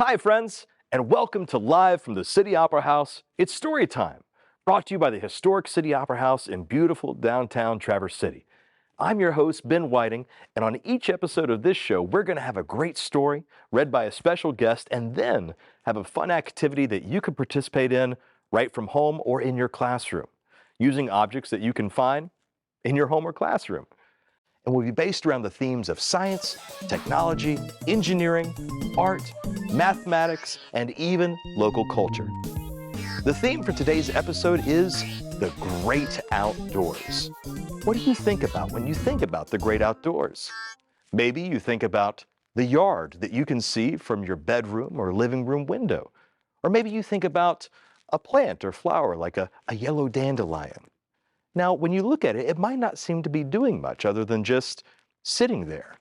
Hi, friends, and welcome to Live from the City Opera House. It's Storytime, brought to you by the historic City Opera House in beautiful downtown Traverse City. I'm your host, Ben Whiting, and on each episode of this show, we're going to have a great story read by a special guest and then have a fun activity that you can participate in right from home or in your classroom, using objects that you can find in your home or classroom. And will be based around the themes of science, technology, engineering, art, mathematics, and even local culture. The theme for today's episode is the great outdoors. What do you think about when you think about the great outdoors? Maybe you think about the yard that you can see from your bedroom or living room window. Or maybe you think about a plant or flower like a yellow dandelion. Now, when you look at it, it might not seem to be doing much other than just sitting there.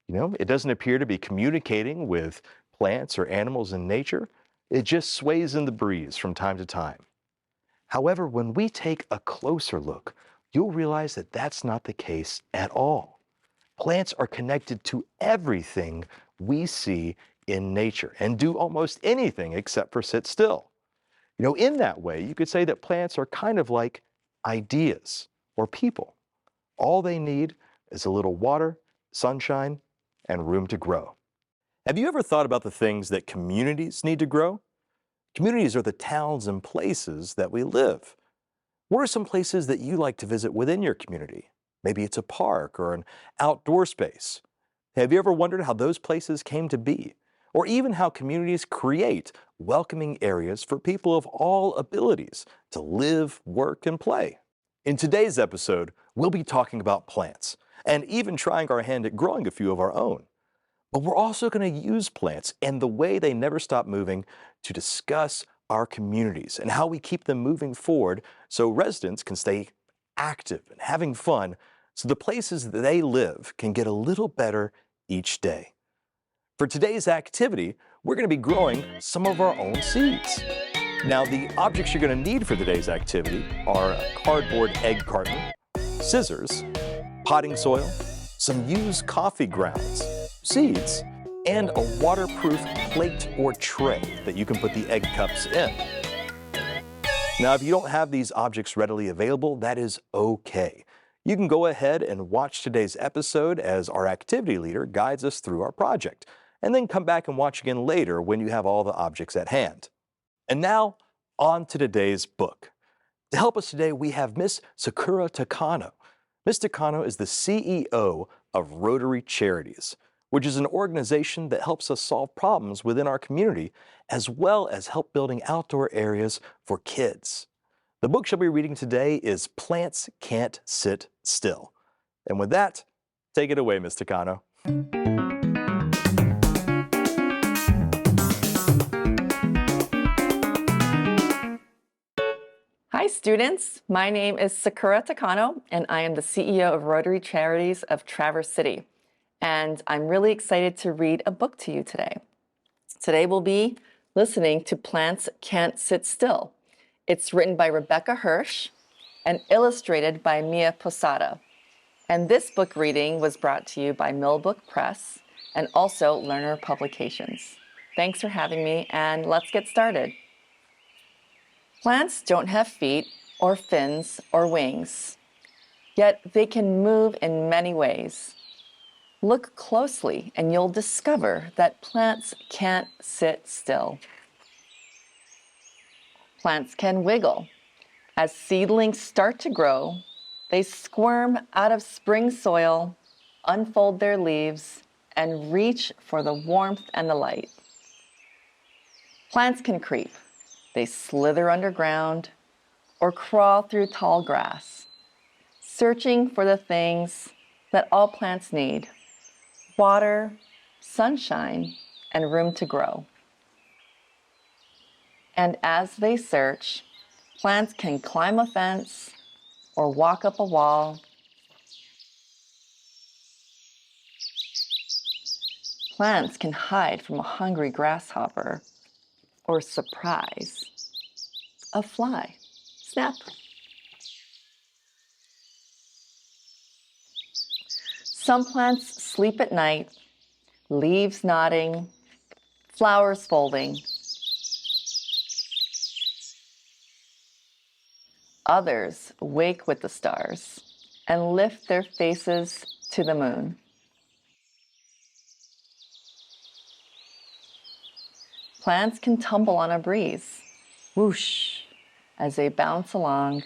It doesn't appear to be communicating with plants or animals in nature. It just sways in the breeze from time to time. However, when we take a closer look, you'll realize that that's not the case at all. Plants are connected to everything we see in nature and do almost anything except for sit still. In that way, you could say that plants are kind of like ideas or people. All they need is a little water, sunshine, and room to grow. Have you ever thought about the things that communities need to grow? Communities are the towns and places that we live. What are some places that you like to visit within your community? Maybe it's a park or an outdoor space. Have you ever wondered how those places came to be? Or even how communities create welcoming areas for people of all abilities to live, work, and play. In today's episode, we'll be talking about plants and even trying our hand at growing a few of our own. But we're also going to use plants and the way they never stop moving to discuss our communities and how we keep them moving forward so residents can stay active and having fun so the places that they live can get a little better each day. For today's activity, we're going to be growing some of our own seeds. Now, the objects you're going to need for today's activity are a cardboard egg carton, scissors, potting soil, some used coffee grounds, seeds, and a waterproof plate or tray that you can put the egg cups in. Now, if you don't have these objects readily available, that is okay. You can go ahead and watch today's episode as our activity leader guides us through our project, and then come back and watch again later when you have all the objects at hand. And now, on to today's book. To help us today, we have Miss Sakura Takano. Miss Takano is the CEO of Rotary Charities, which is an organization that helps us solve problems within our community, as well as help building outdoor areas for kids. The book she'll be reading today is Plants Can't Sit Still. And with that, take it away, Miss Takano. Hi students, my name is Sakura Takano and I am the CEO of Rotary Charities of Traverse City. And I'm really excited to read a book to you today. Today we'll be listening to Plants Can't Sit Still. It's written by Rebecca Hirsch and illustrated by Mia Posada. And this book reading was brought to you by Millbook Press and also Learner Publications. Thanks for having me and let's get started. Plants don't have feet or fins or wings, yet they can move in many ways. Look closely and you'll discover that plants can't sit still. Plants can wiggle. As seedlings start to grow, they squirm out of spring soil, unfold their leaves, and reach for the warmth and the light. Plants can creep. They slither underground or crawl through tall grass, searching for the things that all plants need: water, sunshine, and room to grow. And as they search, plants can climb a fence or walk up a wall. Plants can hide from a hungry grasshopper or surprise a fly. Snap. Some plants sleep at night, leaves nodding, flowers folding. Others wake with the stars and lift their faces to the moon. Plants can tumble on a breeze, whoosh, as they bounce along,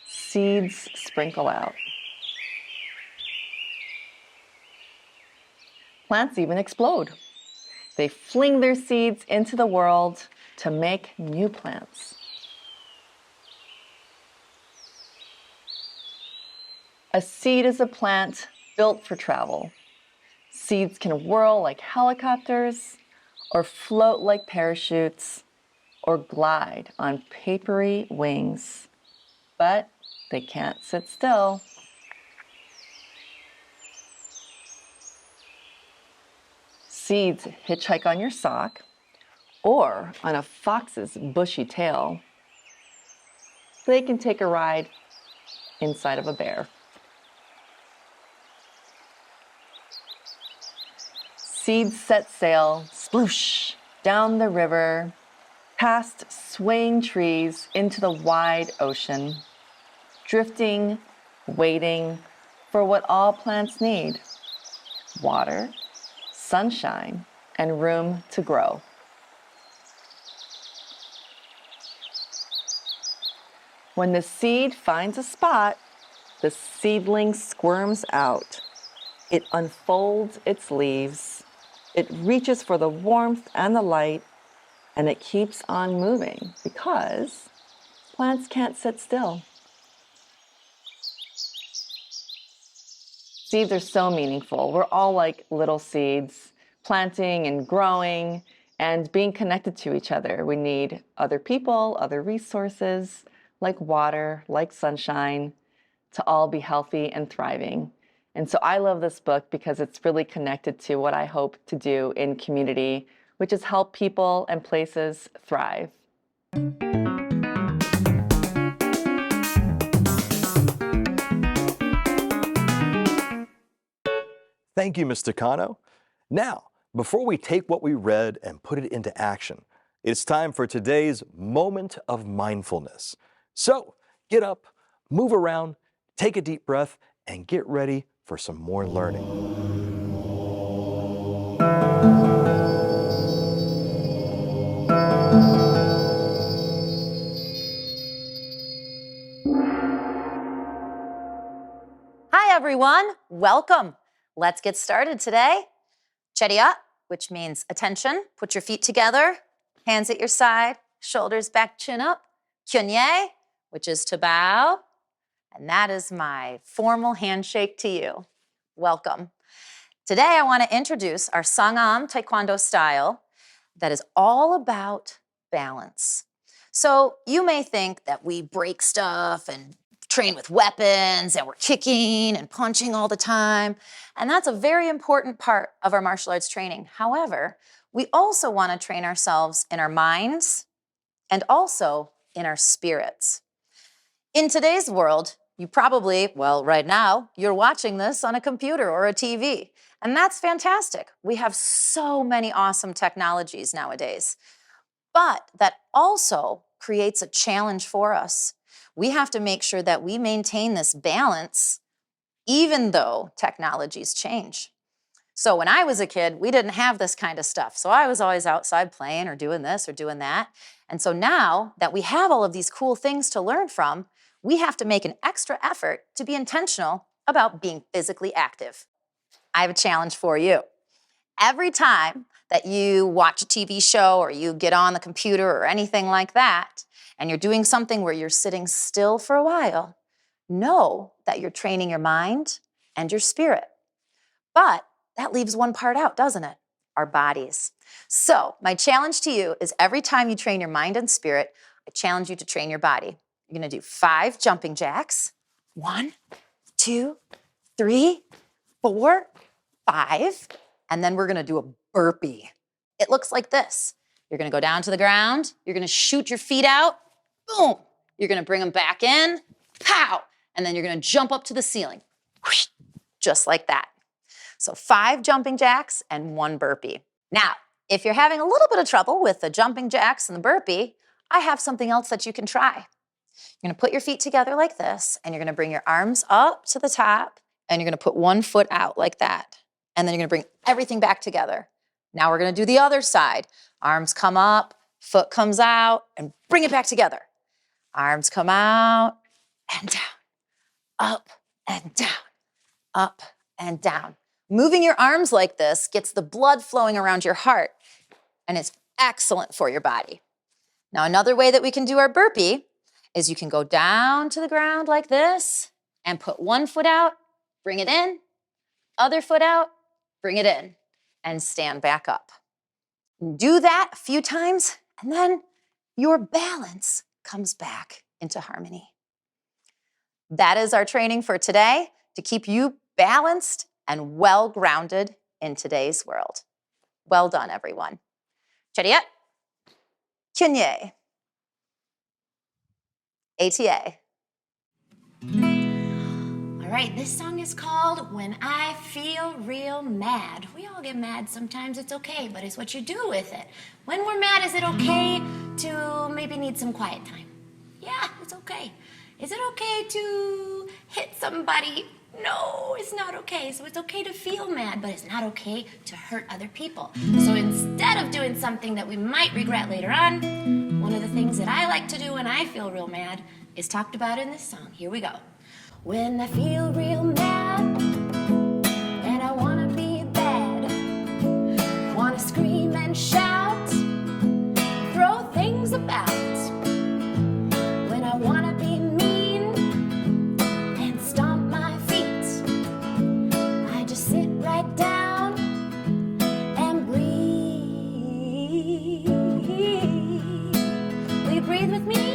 seeds sprinkle out. Plants even explode. They fling their seeds into the world to make new plants. A seed is a plant built for travel. Seeds can whirl like helicopters, or float like parachutes, or glide on papery wings. But they can't sit still. Seeds hitchhike on your sock, or on a fox's bushy tail. They can take a ride inside of a bear. Seeds set sail, sploosh, down the river, past swaying trees into the wide ocean, drifting, waiting for what all plants need: water, sunshine, and room to grow. When the seed finds a spot, the seedling squirms out. It unfolds its leaves. It reaches for the warmth and the light, and it keeps on moving because plants can't sit still. Seeds are so meaningful. We're all like little seeds, planting and growing and being connected to each other. We need other people, other resources, like water, like sunshine, to all be healthy and thriving. And so I love this book because it's really connected to what I hope to do in community, which is help people and places thrive. Thank you, Ms. Takano. Now, before we take what we read and put it into action, it's time for today's moment of mindfulness. So, get up, move around, take a deep breath, and get ready for some more learning. Hi, everyone. Welcome. Let's get started today. Chariya, which means attention. Put your feet together, hands at your side, shoulders back, chin up. Kyunye, which is to bow. And that is my formal handshake to you. Welcome. Today, I want to introduce our Sangam Taekwondo style that is all about balance. So you may think that we break stuff and train with weapons and we're kicking and punching all the time. And that's a very important part of our martial arts training. However, we also want to train ourselves in our minds and also in our spirits. In today's world, you probably, well, right now, you're watching this on a computer or a TV. And that's fantastic. We have so many awesome technologies nowadays. But that also creates a challenge for us. We have to make sure that we maintain this balance even though technologies change. So when I was a kid, we didn't have this kind of stuff. So I was always outside playing or doing this or doing that. And so now that we have all of these cool things to learn from, we have to make an extra effort to be intentional about being physically active. I have a challenge for you. Every time that you watch a TV show or you get on the computer or anything like that, and you're doing something where you're sitting still for a while, know that you're training your mind and your spirit. But that leaves one part out, doesn't it? Our bodies. So my challenge to you is every time you train your mind and spirit, I challenge you to train your body. You're going to do 5 jumping jacks. 1, 2, 3, 4, 5. And then we're going to do a burpee. It looks like this. You're going to go down to the ground. You're going to shoot your feet out. Boom. You're going to bring them back in. Pow. And then you're going to jump up to the ceiling. Whoosh, just like that. So 5 jumping jacks and 1 burpee. Now, if you're having a little bit of trouble with the jumping jacks and the burpee, I have something else that you can try. You're gonna put your feet together like this, and you're gonna bring your arms up to the top, and you're gonna put one foot out like that. And then you're gonna bring everything back together. Now we're gonna do the other side. Arms come up, foot comes out, and bring it back together. Arms come out and down, up and down, up and down. Moving your arms like this gets the blood flowing around your heart, and it's excellent for your body. Now, another way that we can do our burpee is you can go down to the ground like this and put one foot out, bring it in, other foot out, bring it in, and stand back up. Do that a few times, and then your balance comes back into harmony. That is our training for today to keep you balanced and well-grounded in today's world. Well done, everyone. Chariot, Kyunye, ATA. All right, this song is called When I Feel Real Mad. We all get mad sometimes, it's okay, but it's what you do with it. When we're mad, is it okay to maybe need some quiet time? Yeah, it's okay. Is it okay to hit somebody? No, it's not okay. So it's okay to feel mad, but it's not okay to hurt other people. So instead of doing something that we might regret later on, one of the things that I like to do when I feel real mad is talked about in this song. Here we go. When I feel real mad and I wanna be bad, wanna scream and shout, throw things about. When I wanna be mean and stomp my feet, I just sit right down and breathe. Will you breathe with me?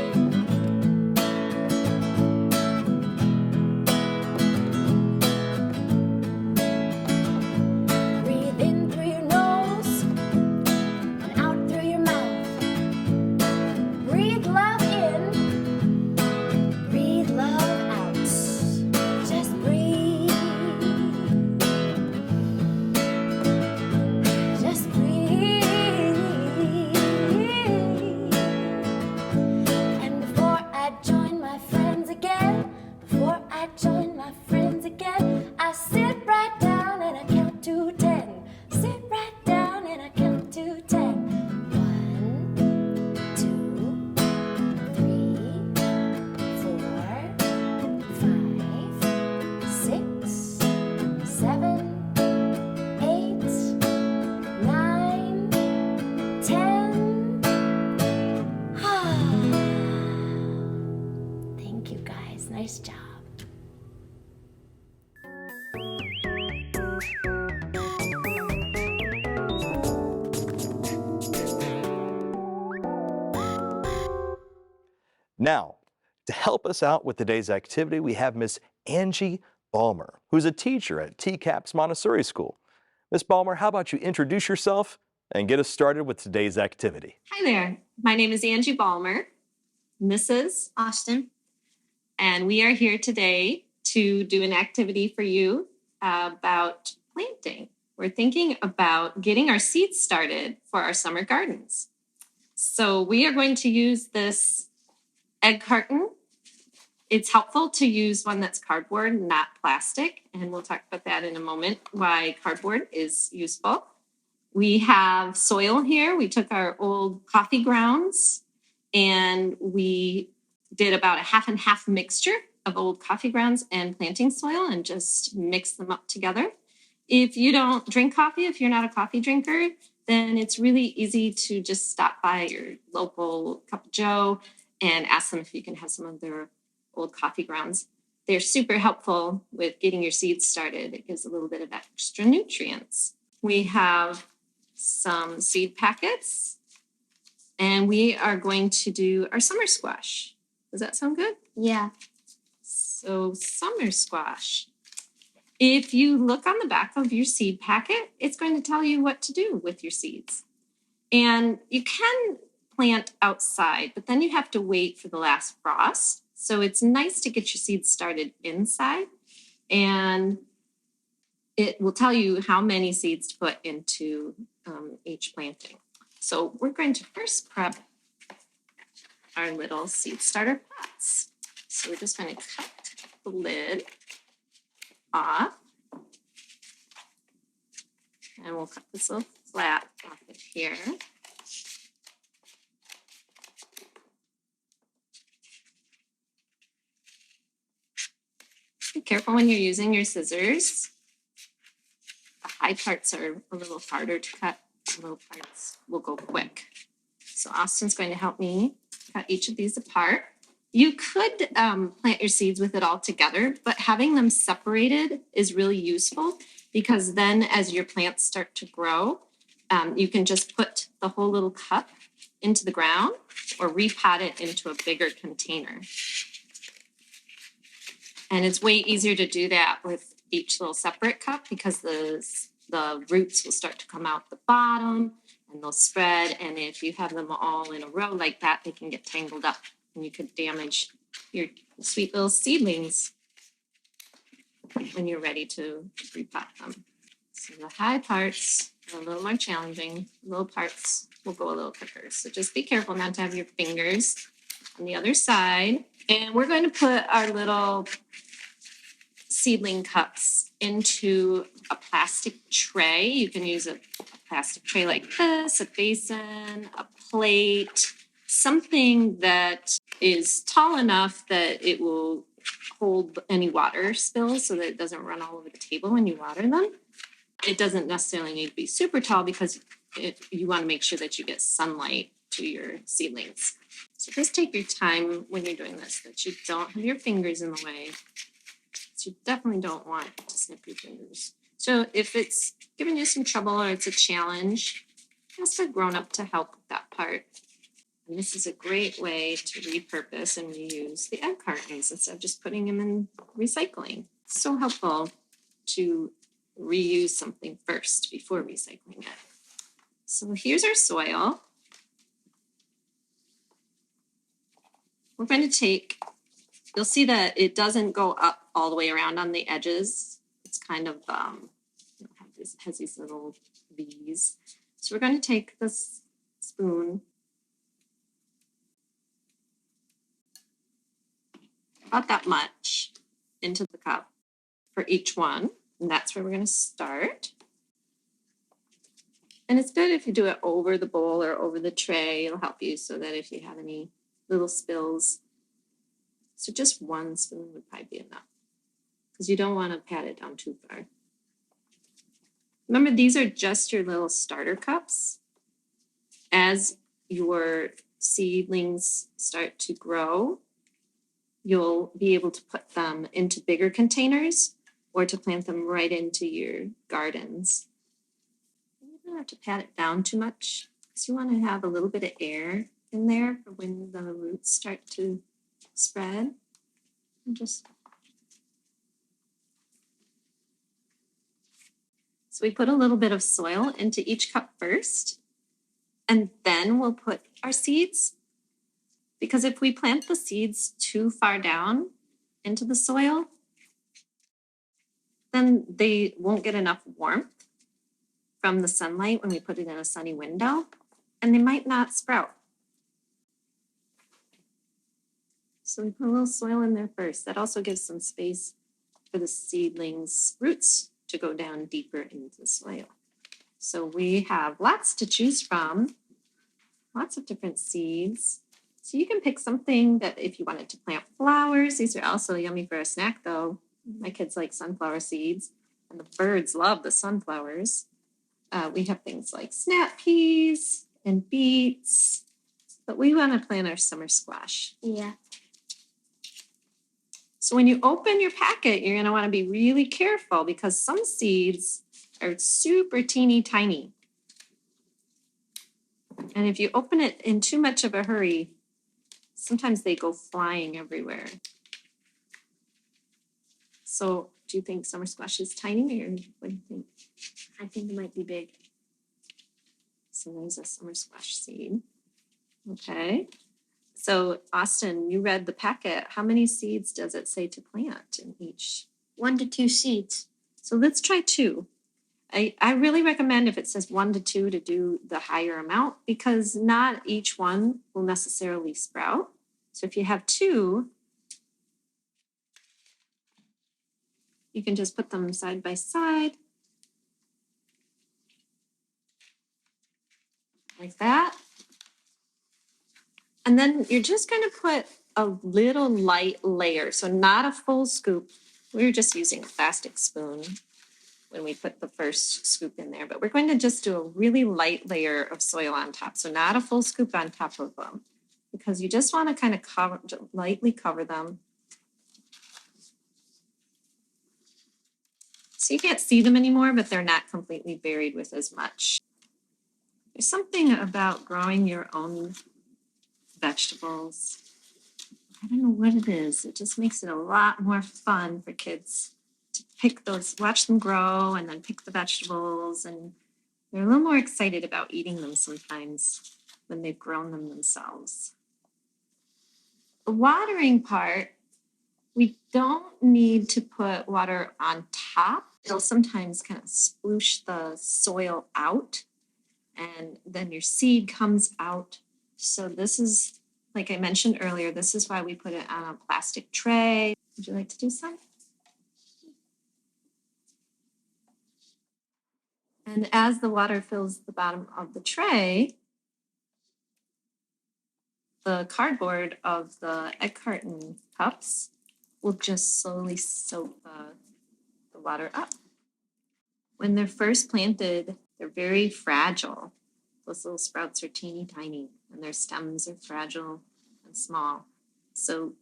Nice job. Now, to help us out with today's activity, we have Miss Angie Ballmer, who's a teacher at TCAP's Montessori School. Miss Ballmer, how about you introduce yourself and get us started with today's activity? Hi there. My name is Angie Ballmer. This is Austin. And we are here today to do an activity for you about planting. We're thinking about getting our seeds started for our summer gardens. So we are going to use this egg carton. It's helpful to use one that's cardboard, not plastic. And we'll talk about that in a moment, why cardboard is useful. We have soil here. We took our old coffee grounds and we did about a half and half mixture of old coffee grounds and planting soil and just mix them up together. If you don't drink coffee, if you're not a coffee drinker, then it's really easy to just stop by your local Cup of Joe and ask them if you can have some of their old coffee grounds. They're super helpful with getting your seeds started. It gives a little bit of extra nutrients. We have some seed packets, and we are going to do our summer squash. Does that sound good? Yeah. So summer squash. If you look on the back of your seed packet, it's going to tell you what to do with your seeds. And you can plant outside, but then you have to wait for the last frost. So it's nice to get your seeds started inside. And it will tell you how many seeds to put into each planting. So we're going to first prep our little seed starter pots. So we're just going to cut the lid off. And we'll cut this little flap off of here. Be careful when you're using your scissors. The high parts are a little harder to cut. The low parts will go quick. So Austin's going to help me cut each of these apart. You could plant your seeds with it all together, but having them separated is really useful because then as your plants start to grow, you can just put the whole little cup into the ground or repot it into a bigger container. And it's way easier to do that with each little separate cup because the roots will start to come out the bottom and they'll spread. And if you have them all in a row like that, they can get tangled up and you could damage your sweet little seedlings when you're ready to repot them. So the high parts are a little more challenging. Low parts will go a little quicker. So just be careful not to have your fingers on the other side. And we're going to put our little seedling cups into a plastic tray. You can use a plastic tray like this, a basin, a plate, something that is tall enough that it will hold any water spills so that it doesn't run all over the table when you water them. It doesn't necessarily need to be super tall because you want to make sure that you get sunlight to your seedlings. So just take your time when you're doing this, that you don't have your fingers in the way. So you definitely don't want to snip your fingers. So if it's giving you some trouble or it's a challenge, ask a grown-up to help with that part. And this is a great way to repurpose and reuse the egg cartons instead of just putting them in recycling. It's so helpful to reuse something first before recycling it. So here's our soil. We're going to take, you'll see that it doesn't go up all the way around on the edges. It's kind of, has these little V's. So we're going to take this spoon, about that much, into the cup for each one. And that's where we're going to start. And it's good if you do it over the bowl or over the tray. It'll help you so that if you have any little spills. So just one spoon would probably be enough because you don't want to pat it down too far. Remember, these are just your little starter cups. As your seedlings start to grow, you'll be able to put them into bigger containers or to plant them right into your gardens. You don't have to pat it down too much because you want to have a little bit of air in there for when the roots start to spread. And just so we put a little bit of soil into each cup first, and then we'll put our seeds. Because if we plant the seeds too far down into the soil, then they won't get enough warmth from the sunlight when we put it in a sunny window, and they might not sprout. So we put a little soil in there first. That also gives some space for the seedlings' roots to go down deeper into the soil. So we have lots to choose from, lots of different seeds. So you can pick something that if you wanted to plant flowers, these are also yummy for a snack though. My kids like sunflower seeds and the birds love the sunflowers. We have things like snap peas and beets, but we want to plant our summer squash. Yeah. So when you open your packet, you're going to want to be really careful because some seeds are super teeny tiny. And if you open it in too much of a hurry, sometimes they go flying everywhere. So do you think summer squash is tiny or what do you think? I think it might be big. So there's a summer squash seed. Okay. So Austin, you read the packet. How many seeds does it say to plant in each? 1 to 2 seeds. So let's try 2. I really recommend if it says 1 to 2 to do the higher amount, because not each one will necessarily sprout. So if you have 2, you can just put them side by side like that. And then you're just going to put a little light layer, so not a full scoop. We're just using a plastic spoon when we put the first scoop in there, but we're going to just do a really light layer of soil on top, so not a full scoop on top of them, because you just want to kind of lightly cover them. So you can't see them anymore, but they're not completely buried with as much. There's something about growing your own vegetables. I don't know what it is. It just makes it a lot more fun for kids to pick those, watch them grow and then pick the vegetables. And they're a little more excited about eating them sometimes when they've grown them themselves. The watering part, we don't need to put water on top. It'll sometimes kind of sploosh the soil out, and then your seed comes out. So this is, like I mentioned earlier, this is why we put it on a plastic tray. Would you like to do some? And as the water fills the bottom of the tray, the cardboard of the egg carton cups will just slowly soak the water up. When they're first planted, they're very fragile. Those little sprouts are teeny tiny, and their stems are fragile and small. So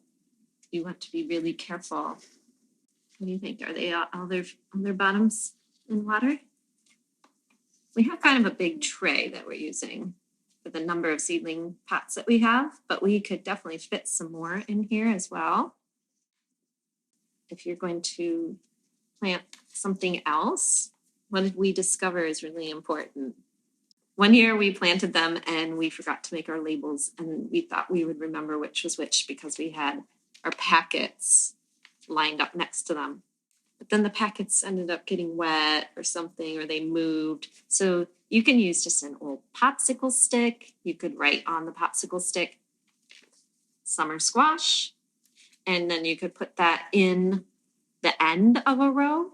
you want to be really careful. What do you think? Are they all their bottoms in water? We have kind of a big tray that we're using for the number of seedling pots that we have, but we could definitely fit some more in here as well. If you're going to plant something else, what did we discover is really important? One year we planted them and we forgot to make our labels, and we thought we would remember which was which because we had our packets lined up next to them. But then the packets ended up getting wet or something, or they moved. So you can use just an old popsicle stick. You could write on the popsicle stick, summer squash, and then you could put that in the end of a row.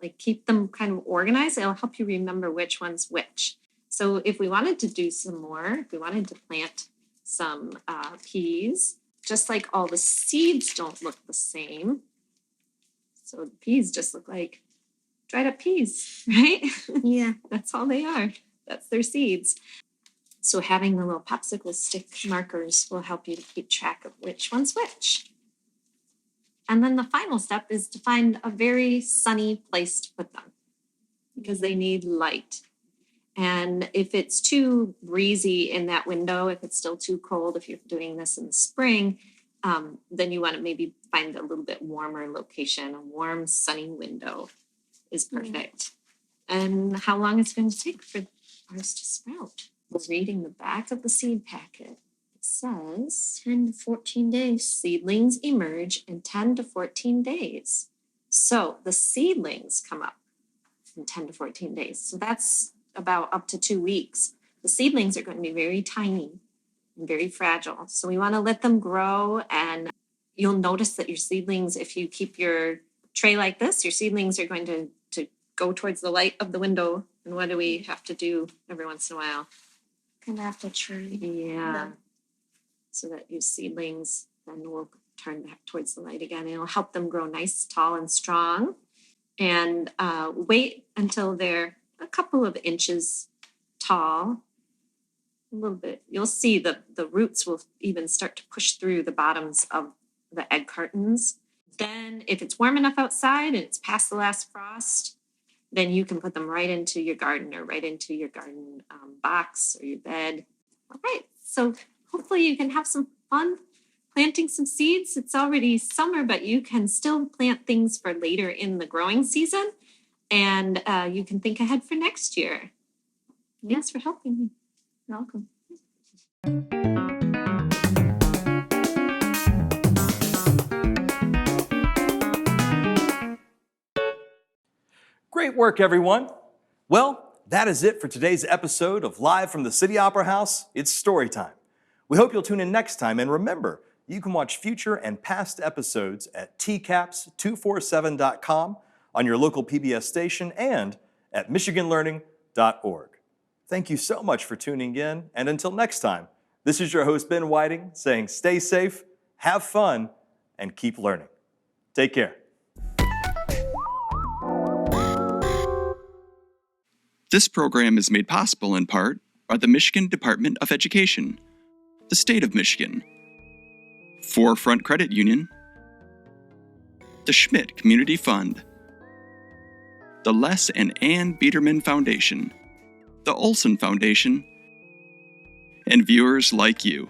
Like keep them kind of organized. It'll help you remember which one's which. So if we wanted to do some more, if we wanted to plant some peas, just like all the seeds don't look the same. So the peas just look like dried up peas, right? Yeah, that's all they are. That's their seeds. So having the little popsicle stick markers will help you to keep track of which one's which. And then the final step is to find a very sunny place to put them because they need light. And if it's too breezy in that window, if it's still too cold, if you're doing this in the spring, then you want to maybe find a little bit warmer location. A warm, sunny window is perfect. And how long it's going to take for ours to sprout? We're reading the back of the seed packet. It says 10 to 14 days. Seedlings emerge in 10 to 14 days. So the seedlings come up in 10 to 14 days. So that's about up to 2 weeks. The seedlings are going to be very tiny and very fragile. So we want to let them grow, and you'll notice that your seedlings, if you keep your tray like this, your seedlings are going to go towards the light of the window. And what do we have to do every once in a while? Gonna have to trim. Yeah. So that your seedlings then will turn back towards the light again. It'll help them grow nice, tall, and strong. And wait until they're a couple of inches tall. A little bit. You'll see the roots will even start to push through the bottoms of the egg cartons. Then if it's warm enough outside and it's past the last frost, then you can put them right into your garden or right into your garden box or your bed. All right, so hopefully you can have some fun planting some seeds. It's already summer, but you can still plant things for later in the growing season. And you can think ahead for next year. Thanks for helping me. You're welcome. Great work, everyone. Well, that is it for today's episode of Live from the City Opera House. It's story time. We hope you'll tune in next time, and remember, you can watch future and past episodes at tcaps247.com, on your local PBS station, and at michiganlearning.org. Thank you so much for tuning in, and until next time, this is your host, Ben Whiting, saying stay safe, have fun, and keep learning. Take care. This program is made possible in part by the Michigan Department of Education, the State of Michigan, Forefront Credit Union, the Schmidt Community Fund, the Les and Ann Biederman Foundation, the Olson Foundation, and viewers like you.